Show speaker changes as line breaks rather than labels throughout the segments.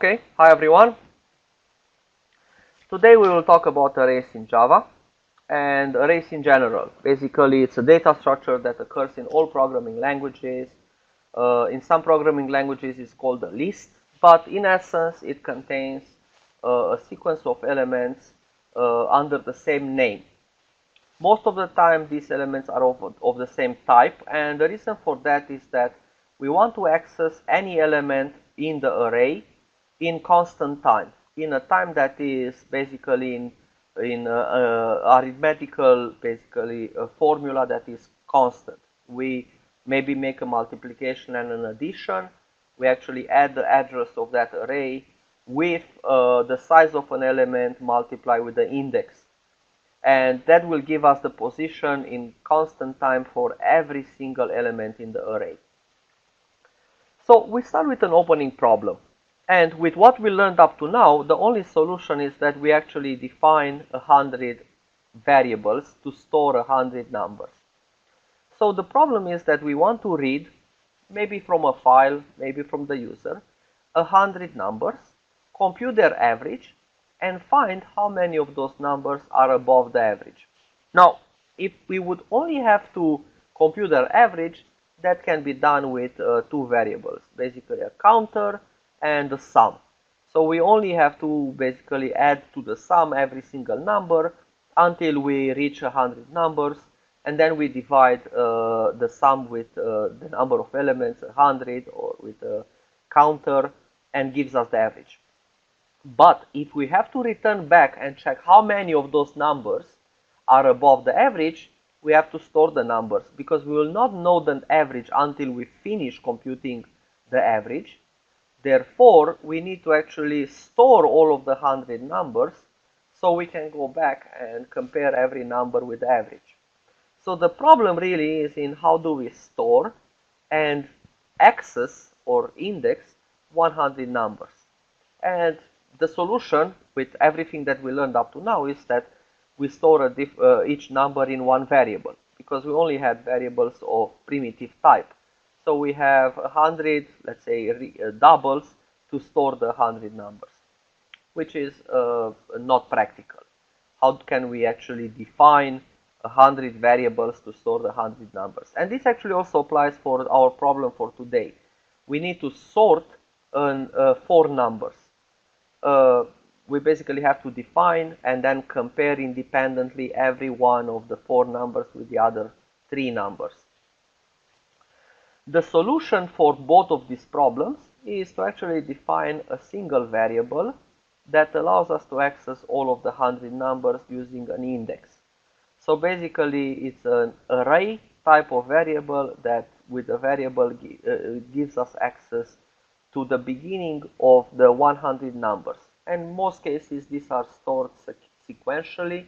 Okay, hi everyone. Today we will talk about arrays in Java and arrays in general. Basically, it's a data structure that occurs in all programming languages. In some programming languages, it's called a list, but in essence, it contains a sequence of elements under the same name. Most of the time, these elements are of the same type, and the reason for that is that we want to access any element in the array in constant time, in a time that is basically in arithmetical, basically a formula that is constant. We maybe make a multiplication and an addition. We actually add the address of that array with the size of an element multiplied with the index, and that will give us the position in constant time for every single element in the array. So we start with an opening problem, and with what we learned up to now, the only solution is that we actually define 100 variables to store 100 numbers. So the problem is that we want to read, maybe from a file, maybe from the user, 100 numbers, compute their average, and find how many of those numbers are above the average. Now, if we would only have to compute their average, that can be done with two variables, basically a counter and a sum. So we only have to basically add to the sum every single number until we reach 100 numbers, and then we divide the sum with the number of elements, 100, or with a counter, and gives us the average. But if we have to return back and check how many of those numbers are above the average, we have to store the numbers, because we will not know the average until we finish computing the average. Therefore, we need to actually store all of the 100 numbers so we can go back and compare every number with the average. So the problem really is in how do we store and access or index 100 numbers. And the solution with everything that we learned up to now is that we store each number in one variable, because we only had variables of primitive type. So we have 100, let's say, doubles to store the 100 numbers, which is not practical. How can we actually define 100 variables to store the 100 numbers? And this actually also applies for our problem for today. We need to sort 4 numbers. We basically have to define and then compare independently every one of the 4 numbers with the other 3 numbers. The solution for both of these problems is to actually define a single variable that allows us to access all of the 100 numbers using an index. So basically, it's an array type of variable that with a variable gives us access to the beginning of the 100 numbers. And in most cases, these are stored sequentially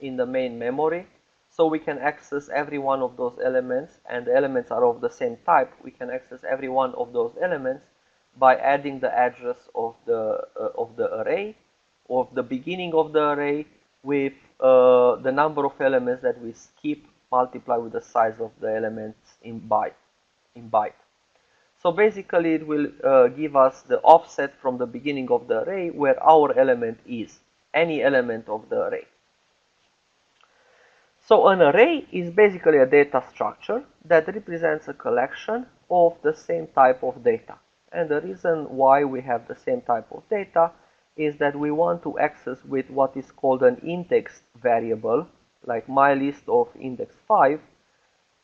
in the main memory. So we can access every one of those elements, and the elements are of the same type. We can access every one of those elements by adding the address of the array, of the beginning of the array, with the number of elements that we skip multiplied with the size of the elements in byte. So basically, it will give us the offset from the beginning of the array where our element is, any element of the array. So an array is basically a data structure that represents a collection of the same type of data. And the reason why we have the same type of data is that we want to access with what is called an index variable, like myList of index 5,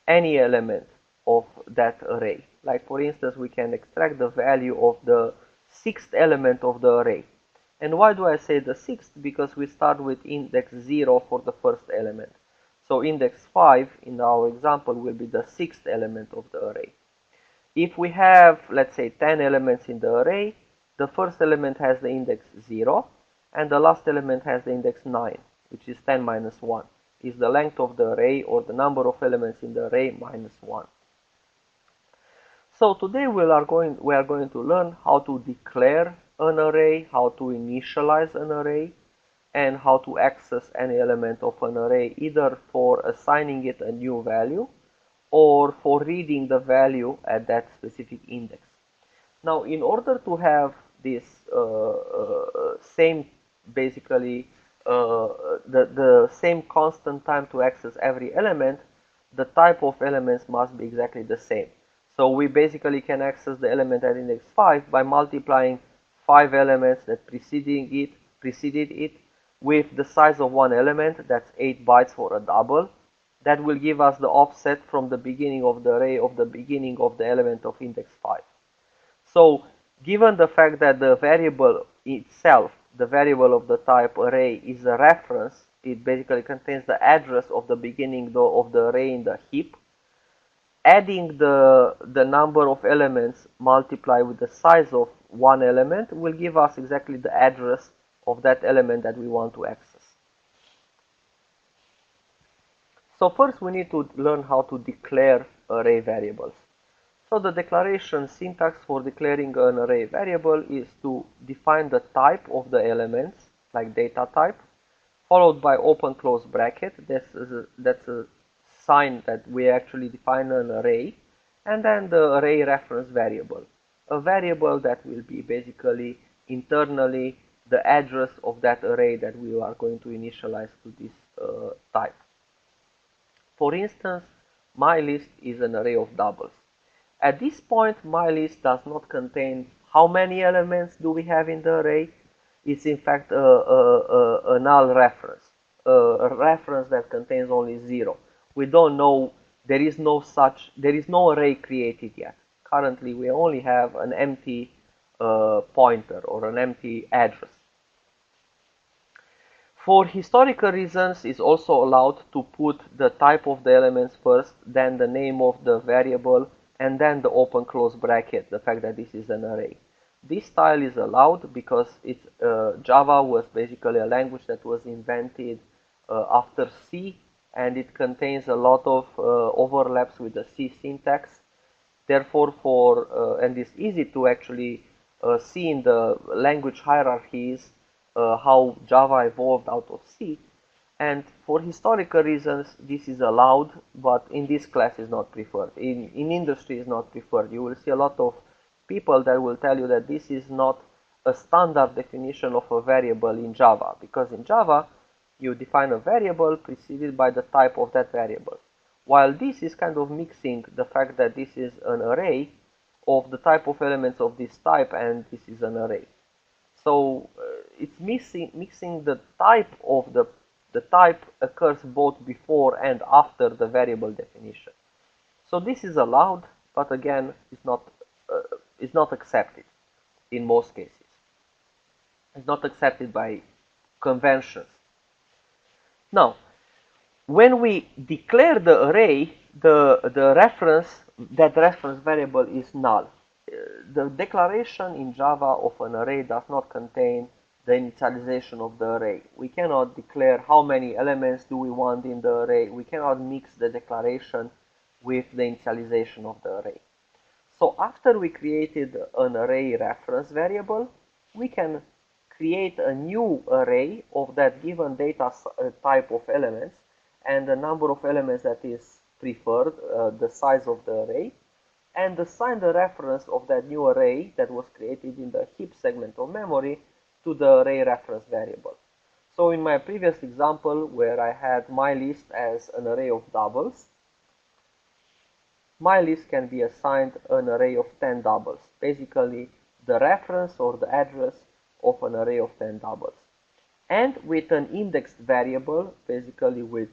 any element of that array. Like for instance, we can extract the value of the 6th element of the array. And why do I say the 6th? Because we start with index 0 for the first element. So index 5 in our example will be the 6th element of the array. If we have, let's say, 10 elements in the array, the first element has the index 0, and the last element has the index 9, which is 10 minus 1, is the length of the array, or the number of elements in the array minus 1. So today we are going to learn how to declare an array, how to initialize an array, and how to access any element of an array, either for assigning it a new value or for reading the value at that specific index. Now, in order to have this same, basically the same constant time to access every element, the type of elements must be exactly the same. So we basically can access the element at index 5 by multiplying 5 elements that preceded it with the size of one element, that's 8 bytes for a double. That will give us the offset from the beginning of the array of the beginning of the element of index 5. So given the fact that the variable itself, the variable of the type array, is a reference, it basically contains the address of the beginning of the array in the heap, adding the number of elements multiplied with the size of one element will give us exactly the address of that element that we want to access. So first we need to learn how to declare array variables. So the declaration syntax for declaring an array variable is to define the type of the elements, like data type, followed by open close bracket. That's a sign that we actually define an array, and then the array reference variable, a variable that will be basically internally the address of that array that we are going to initialize to this type. For instance, myList is an array of doubles. At this point, myList does not contain how many elements do we have in the array. It's in fact a null reference, a reference that contains only 0. We don't know, there is no array created yet. Currently, we only have an empty pointer or an empty address. For historical reasons, it's also allowed to put the type of the elements first, then the name of the variable, and then the open close bracket, the fact that this is an array. This style is allowed because Java was basically a language that was invented after C, and it contains a lot of overlaps with the C syntax. Therefore, and it's easy to actually see in the language hierarchies how Java evolved out of C, and for historical reasons this is allowed, but in this class is not preferred. In industry is not preferred. You will see a lot of people that will tell you that this is not a standard definition of a variable in Java, because in Java you define a variable preceded by the type of that variable, while this is kind of mixing the fact that this is an array of the type of elements of this type and this is an array. So it's mixing the type of the type occurs both before and after the variable definition. So this is allowed, but again, it's not accepted in most cases. It's not accepted by conventions. Now, when we declare the array, that reference variable is null. The declaration in Java of an array does not contain the initialization of the array. We cannot declare how many elements do we want in the array. We cannot mix the declaration with the initialization of the array. So after we created an array reference variable, we can create a new array of that given data type of elements and the number of elements that is preferred, the size of the array, and assign the reference of that new array that was created in the heap segment of memory to the array reference variable. So in my previous example, where I had myList as an array of doubles, myList can be assigned an array of 10 doubles, basically the reference or the address of an array of 10 doubles. And with an indexed variable, basically with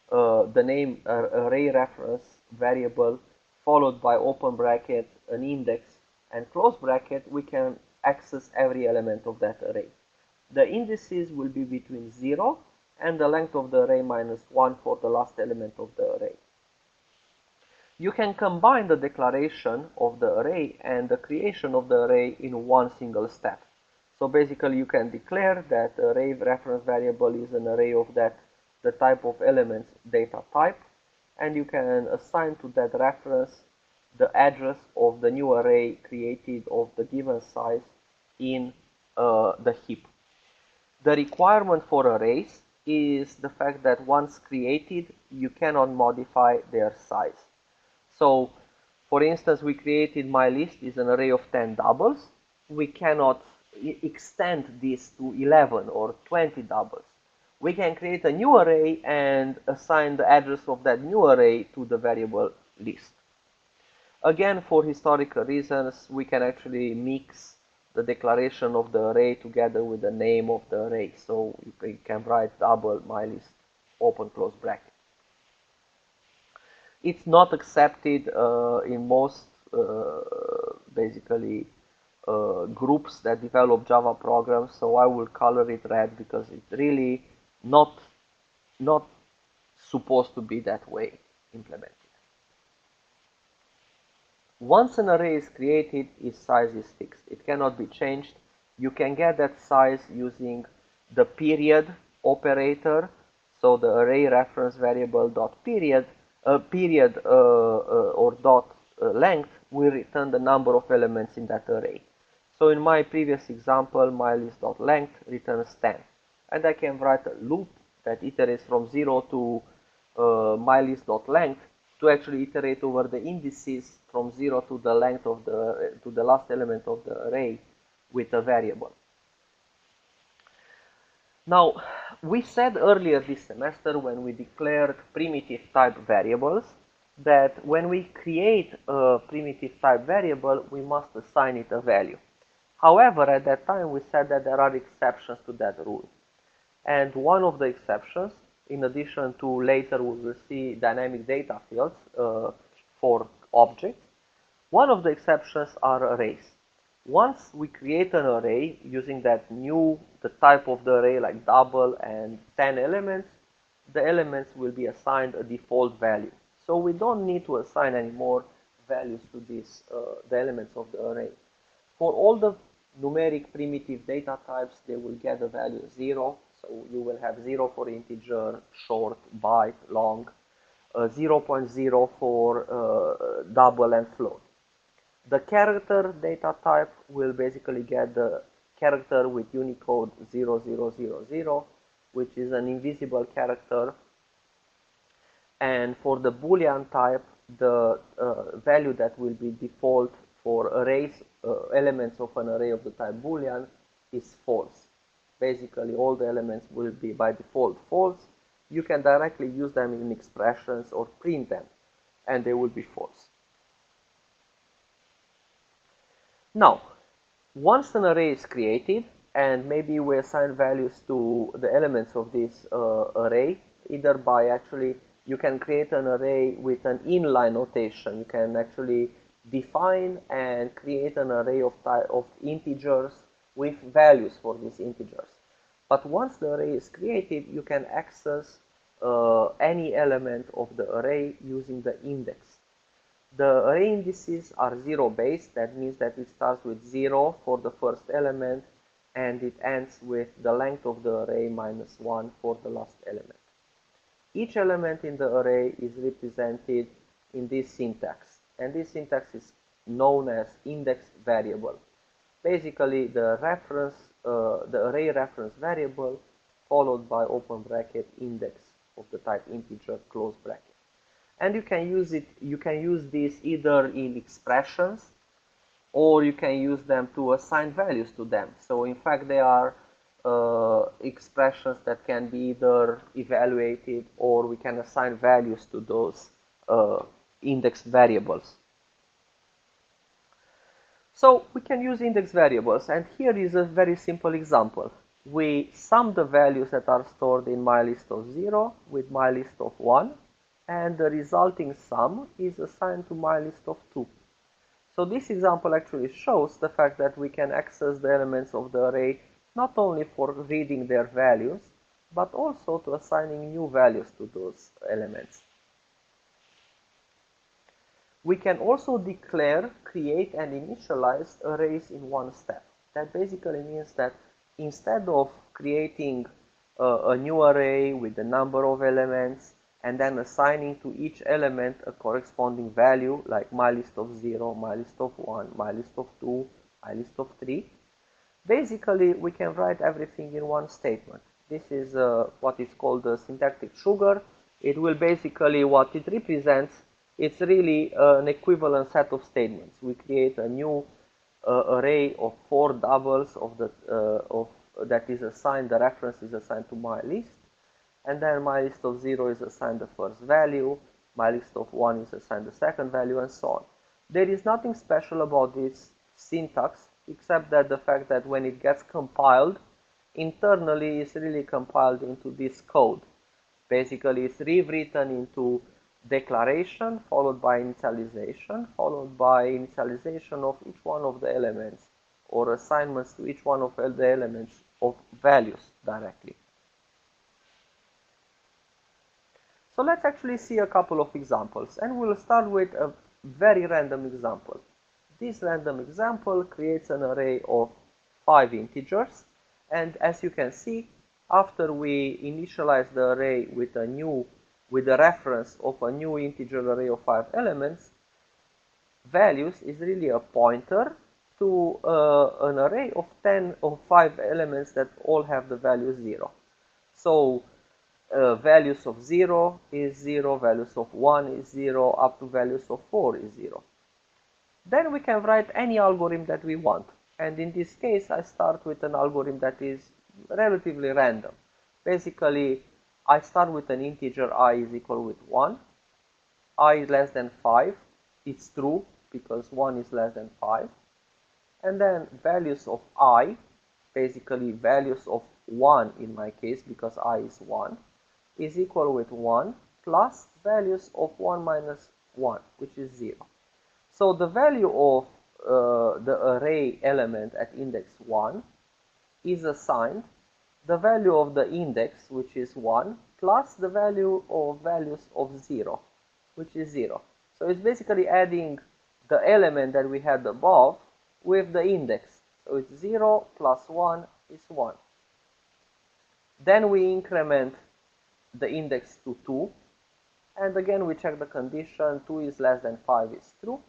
the name array reference variable followed by open bracket, an index, and close bracket, we can access every element of that array. The indices will be between 0 and the length of the array minus 1 for the last element of the array. You can combine the declaration of the array and the creation of the array in one single step. So basically you can declare that array reference variable is an array of the type of elements data type, and you can assign to that reference the address of the new array created of the given size in the heap. The requirement for arrays is the fact that once created, you cannot modify their size. So, for instance, we created myList is an array of 10 doubles. We cannot extend this to 11 or 20 doubles. We can create a new array and assign the address of that new array to the variable list. Again, for historical reasons, we can actually mix the declaration of the array together with the name of the array. So you can write double myList, open close bracket. It's not accepted in most basically groups that develop Java programs, so I will color it red because it's really not supposed to be that way implemented. Once an array is created, its size is fixed. It cannot be changed. You can get that size using the period operator. So the array reference variable dot period or dot length will return the number of elements in that array. So in my previous example, myList.length returns 10. And I can write a loop that iterates from 0 to myList.length to actually iterate over the indices from 0 to the length of the last element of the array with a variable. Now, we said earlier this semester when we declared primitive type variables that when we create a primitive type variable, we must assign it a value. However, at that time, we said that there are exceptions to that rule. And one of the exceptions, in addition to later we will see dynamic data fields for objects, one of the exceptions are arrays. Once we create an array using the type of the array like double and 10 elements, the elements will be assigned a default value. So we don't need to assign any more values to the elements of the array. For all the numeric primitive data types, they will get the value 0. So you will have 0 for integer, short, byte, long, 0.0 for double and float. The character data type will basically get the character with Unicode 0000, which is an invisible character. And for the Boolean type, the value that will be default for arrays, elements of an array of the type Boolean is false. Basically, all the elements will be by default false. You can directly use them in expressions or print them, and they will be false. Now, once an array is created, and maybe we assign values to the elements of this array, either by actually, you can create an array with an inline notation. You can actually define and create an array of integers with values for these integers. But once the array is created, you can access any element of the array using the index. The array indices are 0-based. That means that it starts with 0 for the first element and it ends with the length of the array minus 1 for the last element. Each element in the array is represented in this syntax, and this syntax is known as index variable. Basically, the array reference variable followed by open bracket index of the type integer close bracket. And you can use this either in expressions or you can use them to assign values to them. So in fact, they are expressions that can be either evaluated or we can assign values to those index variables. So we can use index variables, and here is a very simple example. We sum the values that are stored in myList of 0 with myList of 1, and the resulting sum is assigned to myList of 2. So this example actually shows the fact that we can access the elements of the array not only for reading their values, but also to assigning new values to those elements. We can also declare, create, and initialize arrays in one step. That basically means that instead of creating a new array with the number of elements and then assigning to each element a corresponding value like myList of 0, myList of 1, myList of 2, myList of 3, basically we can write everything in one statement. This is what is called the syntactic sugar. It will basically, what it represents, it's really an equivalent set of statements. We create a new array of 4 doubles of the that is assigned, the reference is assigned to myList, and then myList of 0 is assigned the first value, myList of 1 is assigned the second value, and so on. There is nothing special about this syntax, except that the fact that when it gets compiled, internally it's really compiled into this code. Basically, it's rewritten into declaration, followed by initialization, followed by initialization of each one of the elements, or assignments to each one of the elements of values directly. So let's actually see a couple of examples, and we'll start with a very random example. This random example creates an array of 5 integers, and as you can see, after we initialize the array with the reference of a new integer array of 5 elements, values is really a pointer to an array of 5 elements that all have the value 0. So values of 0 is 0, values of 1 is 0, up to values of 4 is 0. Then we can write any algorithm that we want. And in this case, I start with an algorithm that is relatively random. Basically, I start with an integer I is equal with 1. I is less than 5. It's true because 1 is less than 5. And then values of I, basically values of 1 in my case because I is 1, is equal with 1 plus values of 1 minus 1, which is 0. So the value of the array element at index 1 is assigned the value of the index, which is 1, plus the value of values of 0, which is 0. So it's basically adding the element that we had above with the index. So it's 0 plus 1 is 1. Then we increment the index to 2, and again we check the condition, 2 is less than 5 is true,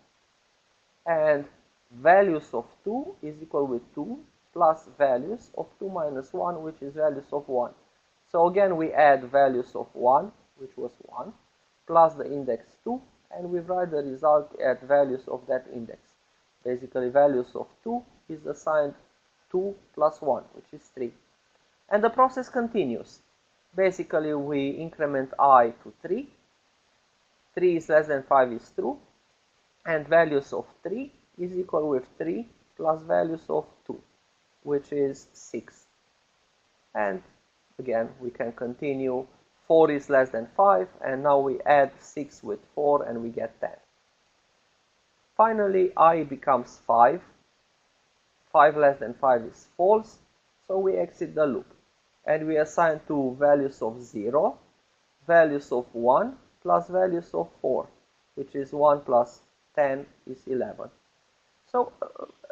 and values of 2 is equal with 2 plus values of 2 minus 1, which is values of 1. So again we add values of 1, which was 1, plus the index 2, and we write the result at values of that index. Basically values of 2 is assigned 2 plus 1, which is 3. And the process continues. Basically we increment I to 3, 3 is less than 5 is true, and values of 3 is equal with 3 plus values of 2, which is 6. And again, we can continue. 4 is less than 5, and now we add 6 with 4, and we get 10. Finally, I becomes 5. 5 less than 5 is false, so we exit the loop. And we assign to values of 0, values of 1, plus values of 4, which is 1 plus 10 is 11. So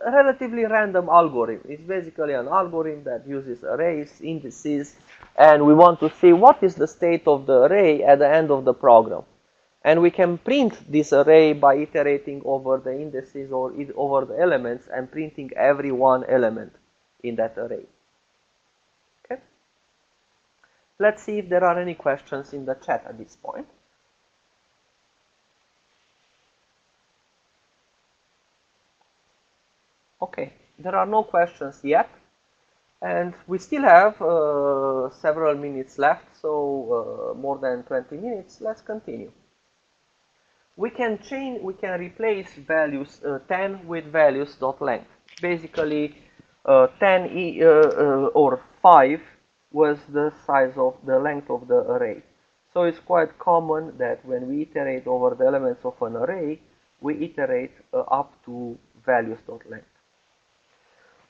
a relatively random algorithm. It's basically an algorithm that uses arrays, indices, and we want to see what is the state of the array at the end of the program. And we can print this array by iterating over the indices or over the elements and printing every one element in that array. Okay. Let's see if there are any questions in the chat at this point. Okay, there are no questions yet, and we still have several minutes left, so more than 20 minutes. Let's continue. We can replace values 10 with values.length. Basically, 10 or 5 was the size of the length of the array. So it's quite common that when we iterate over the elements of an array, we iterate up to values.length.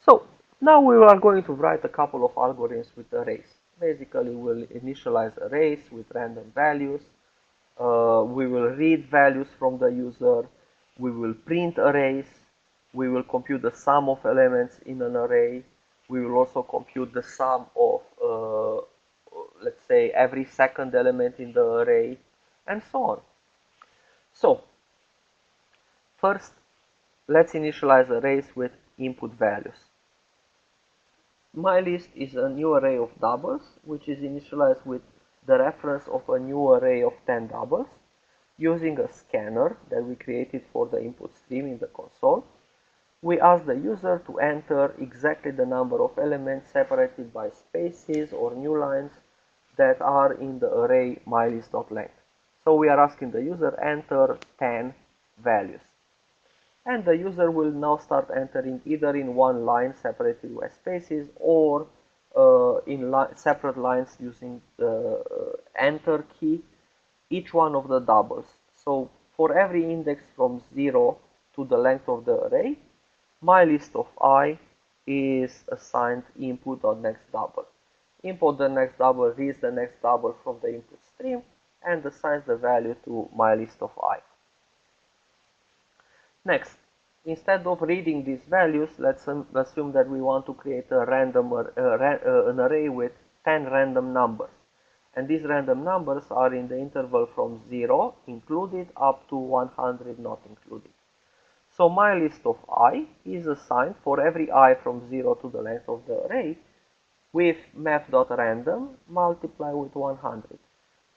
So now we are going to write a couple of algorithms with arrays. Basically, we'll initialize arrays with random values. We will read values from the user. We will print arrays. We will compute the sum of elements in an array. We will also compute the sum of, let's say, every second element in the array, and so on. So, first, let's initialize arrays with input values. myList is a new array of doubles, which is initialized with the reference of a new array of 10 doubles, using a scanner that we created for the input stream in the console. we ask the user to enter exactly the number of elements separated by spaces or new lines that are in the array myList.length. So we are asking the user enter 10 values. And the user will now start entering either in one line separated by spaces or in separate lines using the enter key, each one of the doubles. So for every index from 0 to the length of the array, myList of I is assigned input.nextDouble. Input.nextDouble reads the next double from the input stream and assigns the value to myList of I. Next, instead of reading these values, let's assume that we want to create a an array with 10 random numbers. And these random numbers are in the interval from 0 included up to 100 not included. So myList of I is assigned for every I from 0 to the length of the array with map.random multiply with 100.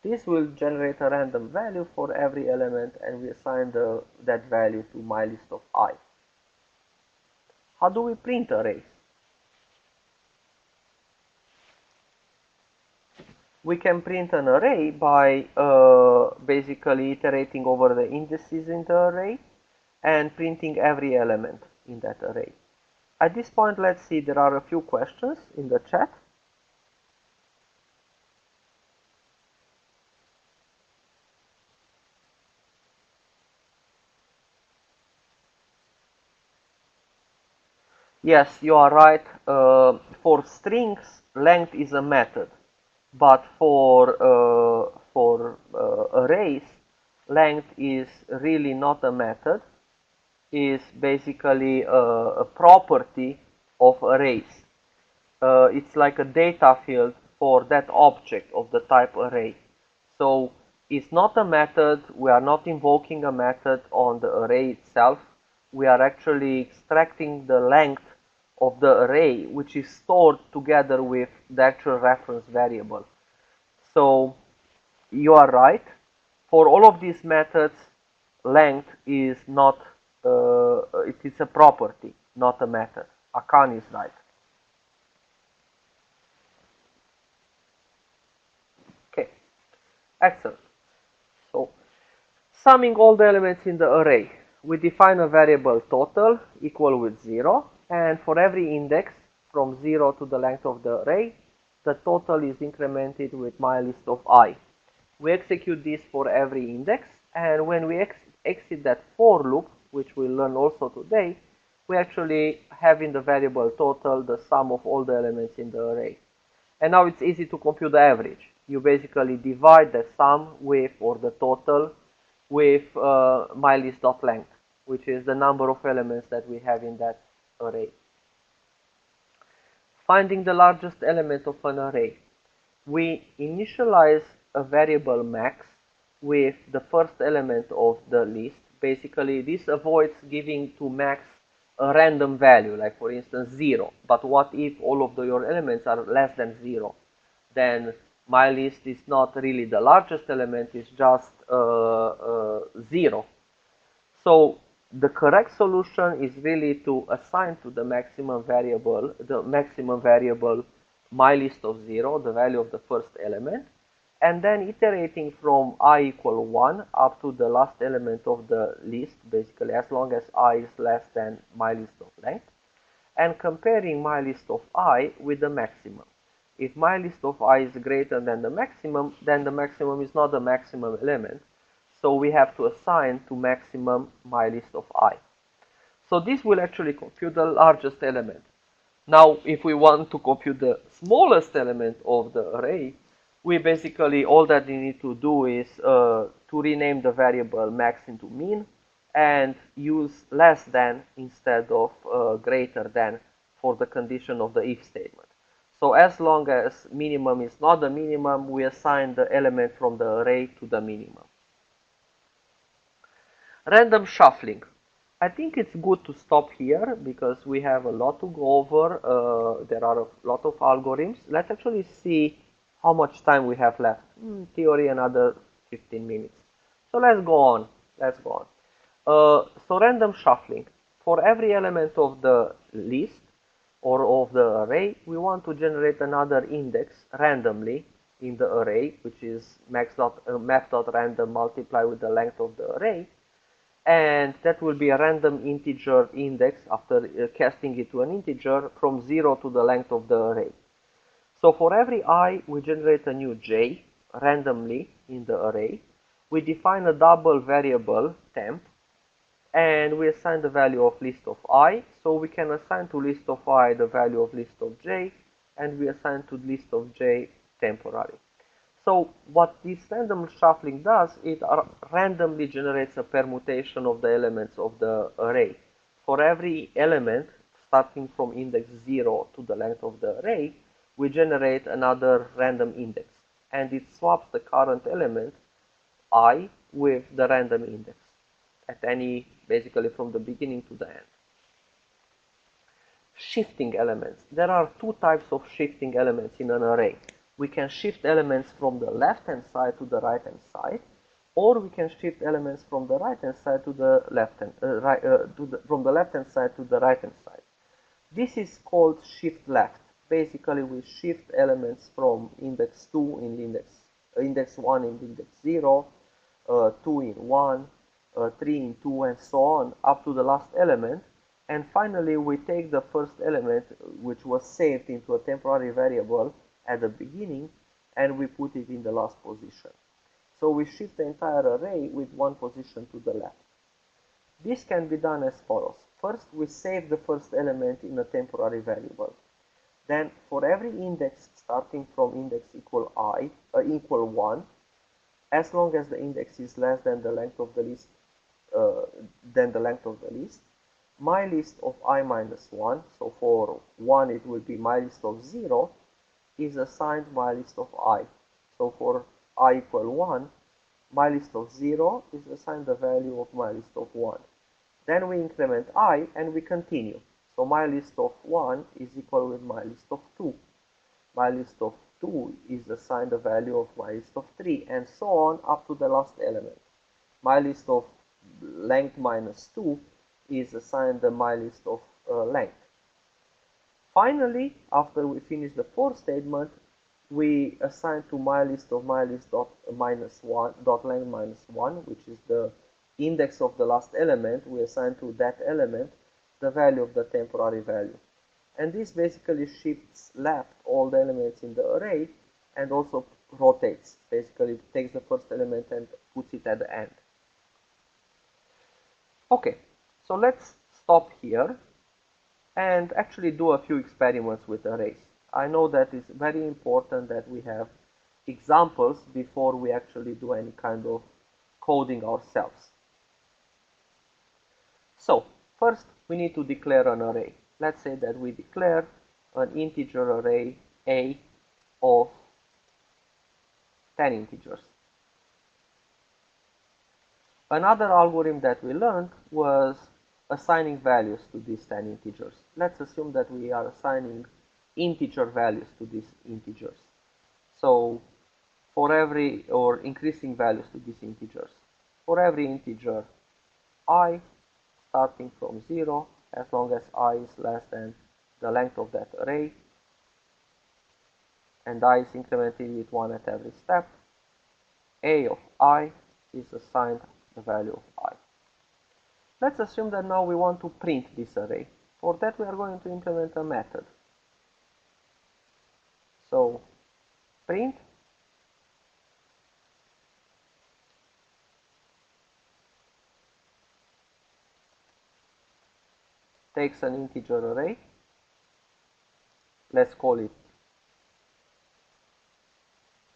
This will generate a random value for every element and we assign that value to myList of I. How do we print arrays? We can print an array by basically iterating over the indices in the array and printing every element in that array. At this point, let's see, there are a few questions in the chat. Yes, you are right. For strings, length is a method, but for arrays, length is really not a method. Is basically a property of arrays. It's like a data field for that object of the type array. So it's not a method. We are not invoking a method on the array itself. We are actually extracting the length of the array, which is stored together with the actual reference variable. So you are right. For all of these methods, length is not, it is a property, not a method. Akan is right. Okay, excellent. So, summing all the elements in the array, we define a variable total equal with 0, and for every index from 0 to the length of the array, the total is incremented with myList of I. We execute this for every index, and when we exit that for loop, which we'll learn also today, we actually have in the variable total the sum of all the elements in the array. And now it's easy to compute the average. You basically divide the sum with, or the total, with myList.length, which is the number of elements that we have in that array. Finding the largest element of an array. We initialize a variable max with the first element of the list. Basically, this avoids giving to max a random value, like for instance 0. But what if all of your elements are less than 0? Then myList is not really the largest element, it's just 0. So the correct solution is really to assign to the maximum variable myList of 0, the value of the first element, and then iterating from I equal 1 up to the last element of the list, basically as long as I is less than myList of length, and comparing myList of I with the maximum. If myList of I is greater than the maximum, then the maximum is not the maximum element, so we have to assign to maximum myList of I. So this will actually compute the largest element. Now, if we want to compute the smallest element of the array, we basically, all that we need to do is to rename the variable max into min and use less than instead of greater than for the condition of the if statement. So as long as minimum is not the minimum, we assign the element from the array to the minimum. Random shuffling. I think it's good to stop here because we have a lot to go over. There are a lot of algorithms. Let's actually see how much time we have left. In theory, another 15 minutes. So let's go on. So random shuffling. For every element of the list or of the array, we want to generate another index randomly in the array, which is math.random multiplied with the length of the array, and that will be a random integer index after casting it to an integer from 0 to the length of the array. So for every I, we generate a new j randomly in the array. We define a double variable temp, and we assign the value of list of I. So we can assign to list of I the value of list of j, and we assign to list of j temporary. So what this random shuffling does, it randomly generates a permutation of the elements of the array. For every element, starting from index 0 to the length of the array, we generate another random index. And it swaps the current element, I, with the random index, at any, basically from the beginning to the end. Shifting elements. There are two types of shifting elements in an array. We can shift elements from the left-hand side to the right-hand side, or we can shift elements from the right-hand side to the left-hand from the left-hand side to the right-hand side. This is called shift left. Basically, we shift elements from index 2 in index 1 in index 0, 2 in 1, 3 in 2, and so on up to the last element. And finally, we take the first element, which was saved into a temporary variable at the beginning, and we put it in the last position. So we shift the entire array with one position to the left. This can be done as follows. First, we save the first element in a temporary variable. Then, for every index starting from index equal 1, as long as the index is less than the length of the list, myList of I minus 1, so for 1 it will be myList of 0, is assigned myList of I. So for I equal 1, myList of 0 is assigned the value of myList of 1. Then we increment I and we continue. So myList of 1 is equal with myList of 2. MyList of 2 is assigned the value of myList of 3, and so on up to the last element. MyList of length minus 2 is assigned the myList of length. Finally, after we finish the for statement, we assign to myList of myList dot minus 1 dot length minus 1, which is the index of the last element. We assign to that element the value of the temporary value. And this basically shifts left all the elements in the array and also rotates. Basically takes the first element and puts it at the end. Okay, so let's stop here and actually do a few experiments with arrays. I know that it's very important that we have examples before we actually do any kind of coding ourselves. So, first we need to declare an array. Let's say that we declare an integer array A of 10 integers. Another algorithm that we learned was assigning values to these 10 integers. Let's assume that we are assigning integer values to these integers. So, or increasing values to these integers. For every integer I, starting from 0, as long as I is less than the length of that array, and I is incremented with 1 at every step, A of I is assigned the value of I. Let's assume that now we want to print this array. For that we are going to implement a method. So, print takes an integer array. Let's call it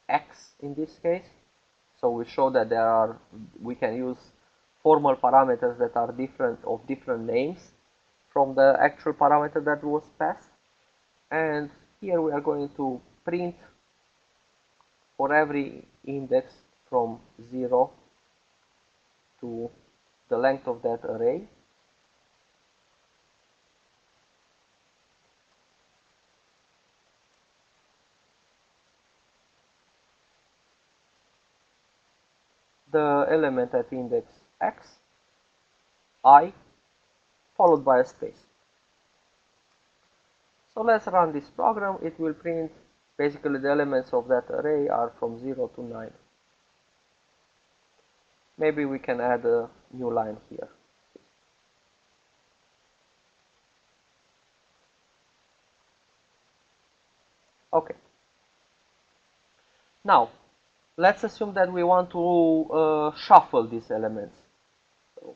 X in this case. So we show that we can use formal parameters that are of different names from the actual parameter that was passed. And here we are going to print for every index from 0 to the length of that array, the element at index X, I, followed by a space. So let's run this program. It will print basically the elements of that array are from 0 to 9. Maybe we can add a new line here. Okay. Now, let's assume that we want to shuffle these elements. So,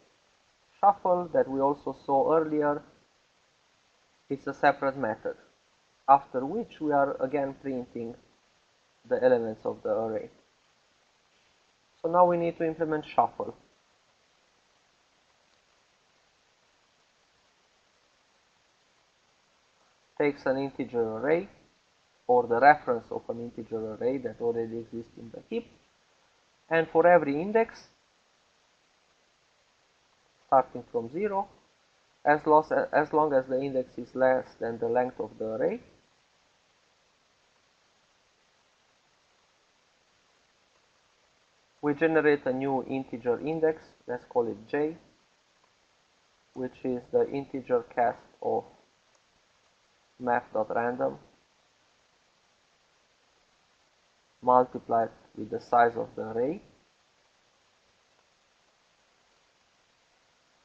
shuffle, that we also saw earlier, is a separate method, after which we are again printing the elements of the array. So now we need to implement shuffle. Takes an integer array, or the reference of an integer array that already exists in the heap, and for every index, starting from 0, as long as the index is less than the length of the array, we generate a new integer index, let's call it j, which is the integer cast of math.random multiplied with the size of the array,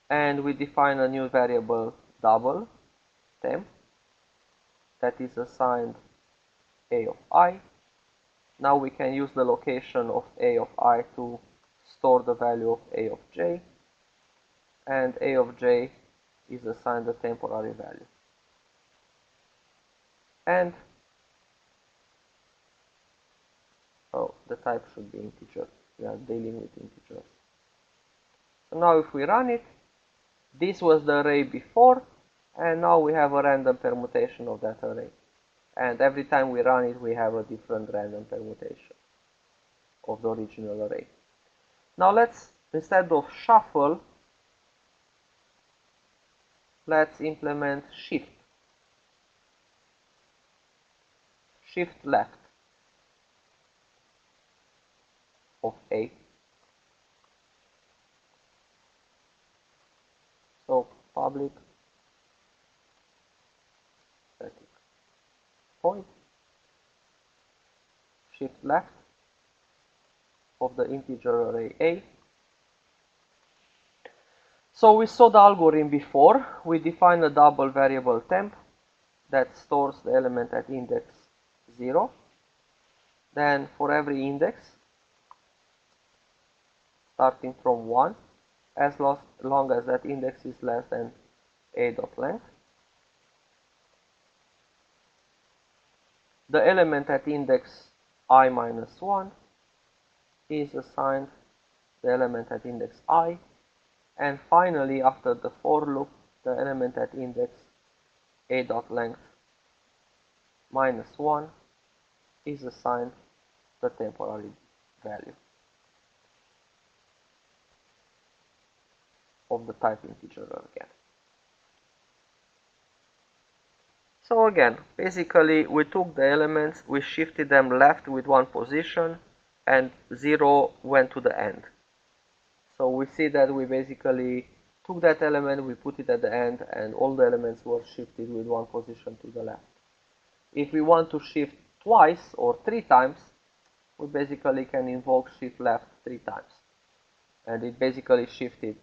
and we define a new variable double temp that is assigned a of I. Now we can use the location of a of I to store the value of a of j, and a of j is assigned a temporary value. And the type should be integer. We are dealing with integers. So now if we run it, this was the array before, and now we have a random permutation of that array. And every time we run it, we have a different random permutation of the original array. Now let's, instead of shuffle, let's implement shift. Shift left of A. So public static point shift left of the integer array A. So we saw the algorithm before. We define a double variable temp that stores the element at index 0. Then for every index, starting from 1, as long as that index is less than a.length, the element at index I minus 1 is assigned the element at index I, and finally, after the for loop, the element at index a.length minus 1 is assigned the temporary value of the type integer again. So again, basically we took the elements, we shifted them left with one position, and 0 went to the end. So we see that we basically took that element, we put it at the end, and all the elements were shifted with one position to the left. If we want to shift twice or 3 times, we basically can invoke shift left 3 times. And it basically shifted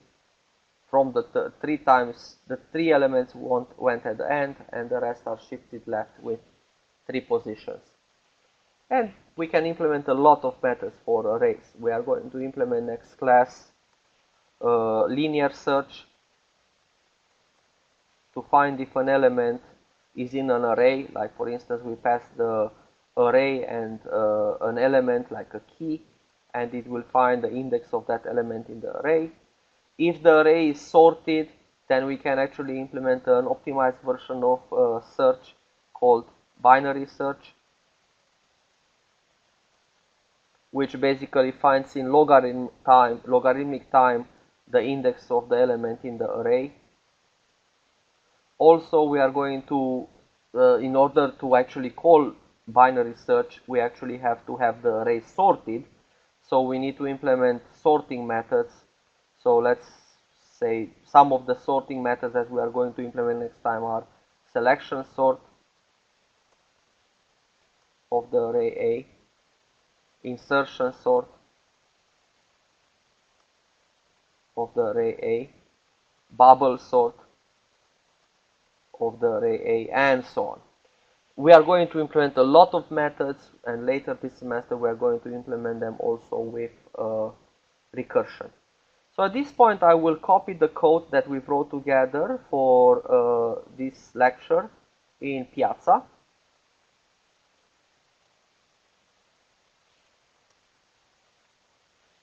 from the 3 times, the 3 elements went at the end, and the rest are shifted left with 3 positions. And we can implement a lot of methods for arrays. We are going to implement next class linear search to find if an element is in an array. Like for instance, we pass the array and an element like a key, and it will find the index of that element in the array. If the array is sorted, then we can actually implement an optimized version of search called binary search, which basically finds in logarithmic time the index of the element in the array. Also, we are going to, in order to actually call binary search, we actually have to have the array sorted. So we need to implement sorting methods. So let's say some of the sorting methods that we are going to implement next time are selection sort of the array A, insertion sort of the array A, bubble sort of the array A, and so on. We are going to implement a lot of methods, and later this semester we are going to implement them also with recursion. So at this point I will copy the code that we wrote together for this lecture in Piazza.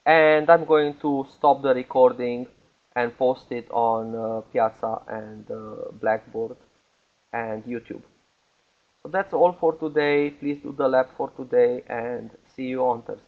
And I'm going to stop the recording and post it on Piazza and Blackboard and YouTube. So that's all for today. Please do the lab for today and see you on Thursday.